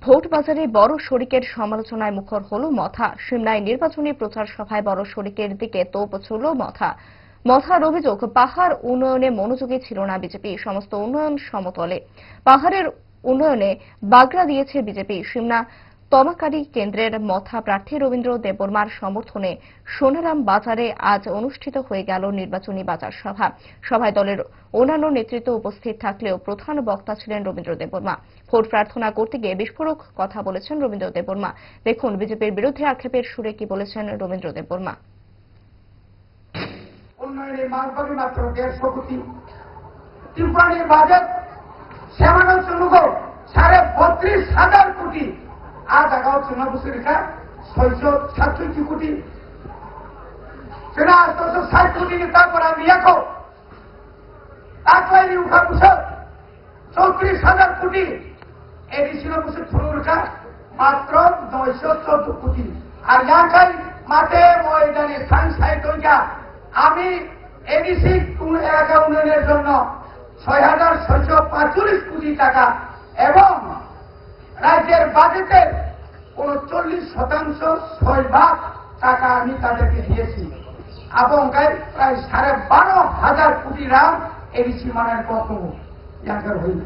Vote বাজারে বড় শরিকের সমালোচনায় মুখর হল মথা। সিমলায় নির্বাচনী প্রচার সভায় বড় শরিকের দিকে তোপ ছুড়ল মথা। মথার অভিযোগ, পাহাড় উন্নয়নে মনোযোগী ছিল না বিজেপি, সমস্ত উন্নয়ন সমতলে। পাহাড়ের উন্নয়নে বাগড়া দিয়েছে বিজেপি। সিমলা তমাকারি কেন্দ্রের মথা প্রার্থী রবীন্দ্র দেববর্মার সমর্থনে সোনারাম বাজারে আজ অনুষ্ঠিত হয়ে গেল নির্বাচনী বাজার সভা। সভায় দলের অন্যান্য নেতৃত্ব উপস্থিত থাকলেও প্রধান বক্তা ছিলেন রবীন্দ্র দেববর্মা। ভোট প্রার্থনা করতে গিয়ে বিস্ফোরক কথা বলেছেন রবীন্দ্র দেববর্মা। দেখুন বিজেপির বিরুদ্ধে আক্ষেপের সুরে কি বলেছেন রবীন্দ্র দেববর্মা। উন্নয়নের মালবাড়ি মাত্র 150 কোটি, ত্রিপুরার বাজেট সেমানো চলুক 32,500 কোটি, আজ আগাও চুনা বছরিকা 667 কোটি, সেনা 260 কোটি তারপর নিয়াকো তাকলাইনি উঠা বছর 34,000 কোটি, এডিশনাল বছর ছোড়া মাত্র 914 কোটি। আর ইয়াকাই মাঠে ময়দানে স্থান সাহিত্যা আমি এডিসি এলাকা উন্নয়নের জন্য 6,645 কোটি টাকা এবং রাজ্যের বাজেটের 39% 6 ভাগ টাকা আমি তাদেরকে দিয়েছি এবং প্রায় 12,500 কোটি রাম এডিসি মানের কত ইয়াকার হইল।